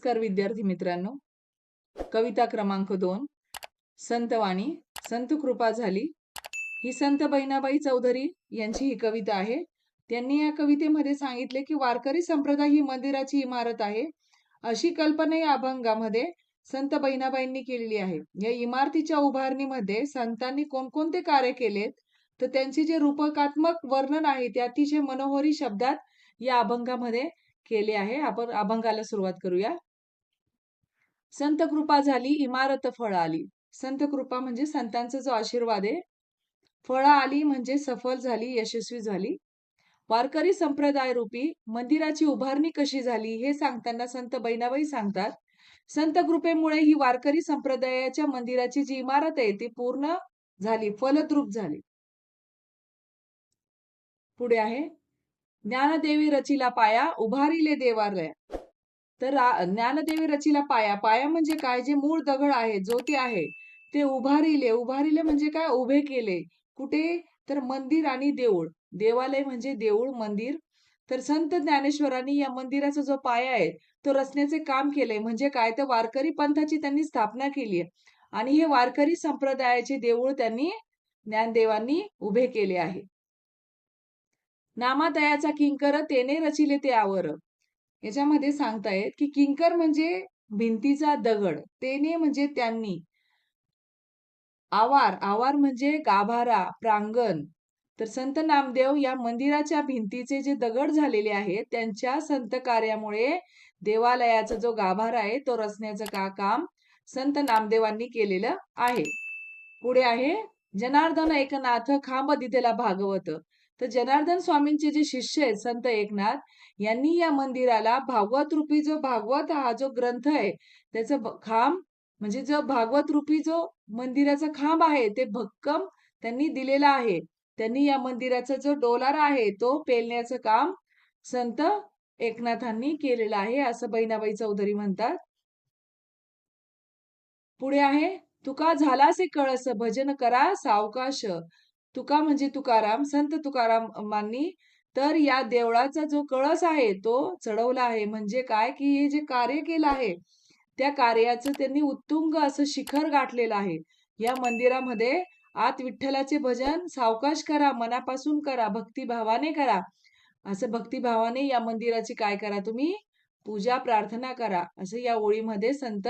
नमस्कार विद्यार्थी मित्रांनो. कविता क्रमांक 2, संतवाणी. संत कृपा झाली. ही संत बहिणाबाई चौधरी यांची ही कविता आहे. त्यांनी या कवितेमध्ये सांगितले की वारकरी संप्रदाय ही मंदिराची इमारत आहे, अशी कल्पना या अभंगामध्ये संत बहिणाबाईंनी केलेली आहे. या इमारतीच्या उभारणीमध्ये संतांनी कोणकोणते कार्य केलेत, तर त्यांचे जे रूपकात्मक वर्णन आहे ते अतिशय मनोहरी शब्दात या अभंगामध्ये केले आहे. आपण अभंगाला सुरुवात करूया. संत कृपा झाली, इमारत फळ आली. संत कृपा म्हणजे संतांचा जो आशीर्वाद आहे. फळ आली म्हणजे सफल झाली, यशस्वी झाली. वारकरी संप्रदाय रूपी मंदिराची उभारणी कशी झाली हे सांगताना संत बहिणाबाई सांगतात. संत कृपेमुळे ही वारकरी संप्रदायाच्या मंदिराची जी इमारत आहे ती पूर्ण झाली, फलद्रूप झाली. पुढे आहे, ज्ञानदेवी रचिला पाया, उभारिले देवालय. तर ज्ञानदेवी रचिला पाया. पाया म्हणजे काय? जे मूळ दगड आहे, ज्योती आहे, ते उभारिले. उभारिले म्हणजे काय? उभे केले. कुठे? तर मंदिर आणि देऊळ. देवालय म्हणजे देऊळ, मंदिर. तर संत ज्ञानेश्वरांनी या मंदिराचा जो पाया आहे, तो रचण्याचे काम केलंय. म्हणजे काय? तर वारकरी पंथाची त्यांनी स्थापना केली आहे. आणि हे वारकरी संप्रदायाचे देऊळ त्यांनी ज्ञानदेवांनी उभे केले आहे. नामादयाचा किंकर तेने रचिले ते आवर. याच्यामध्ये सांगतायत की किंकर म्हणजे भिंतीचा दगड, तेने म्हणजे त्यांनी, आवार, आवार म्हणजे गाभारा, प्रांगण. तर संत नामदेव या मंदिराच्या भिंतीचे जे दगड झालेले आहेत, त्यांच्या संत कार्यामुळे देवालयाचा जो गाभारा आहे तो रचण्याचं काम संत नामदेवांनी केलेलं आहे. पुढे आहे, जनार्दन एकनाथ खांब दिधेला भागवत. तर जनार्दन स्वामींचे जे शिष्य आहेत संत एकनाथ यांनी या मंदिराला भागवत रूपी जो भागवत हा जो ग्रंथ आहे त्याचं खांब म्हणजे जो भागवत रूपी जो मंदिराचा खांब आहे ते भक्कम त्यांनी दिलेला आहे. त्यांनी या मंदिराचा जो डोलारा आहे तो पेलण्याचं काम संत एकनाथांनी केलेलं आहे असं बहिणाबाई चौधरी म्हणतात. पुढे आहे, तुका झालासे कळस भजन करा सावकाश. तुका म्हणजे तुकाराम, संत तुकारामांनी तर या देवळाचा जो कळस आहे तो चढवला आहे. म्हणजे काय की हे जे कार्य केलं आहे त्या कार्याचं त्यांनी उत्तुंग असं शिखर गाठलेलं आहे. या मंदिरामध्ये आत विठ्ठलाचे भजन सावकाश करा, मनापासून करा, भक्तिभावाने करा. असं भक्तिभावाने या मंदिराची काय करा तुम्ही? पूजा प्रार्थना करा. असं या ओळीमध्ये संत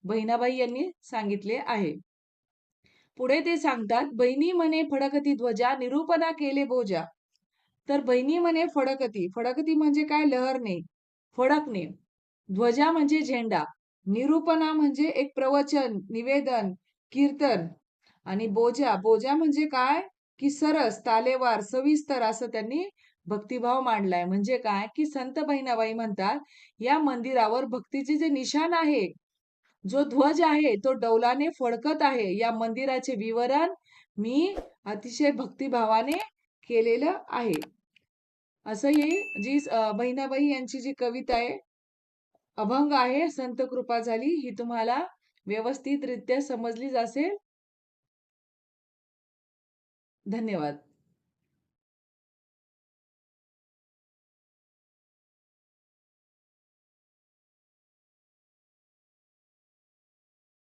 बहिणाबाई यांनी सांगितले आहे. पुढे ते सांगतात, बहिणी म्हणे फडकती ध्वजा, निरूपणा केले बोजा. तर बहिणी म्हणे फडकती. फडकती म्हणजे काय? लहरणे, फडकणे. ध्वजा म्हणजे झेंडा. निरूपणा म्हणजे एक प्रवचन, निवेदन, कीर्तन. आणि बोजा, बोजा म्हणजे काय? की सरस, तालेवार, सविस्तर असं त्यांनी भक्तिभाव मांडलाय. म्हणजे काय? की संत बहिणाबाई म्हणतात, या मंदिरावर भक्तीचे जे निशाण आहे, जो ध्वज आहे तो डौलाने फडकत आहे. या मंदिराचे विवरण मी अतिशय भक्तिभावाने केलेलं आहे. असं ही जी बहिणाबाई यांची जी कविता आहे, अभंग आहे, संत कृपा झाली, ही तुम्हाला व्यवस्थितरित्या समजलीच असेल. धन्यवाद.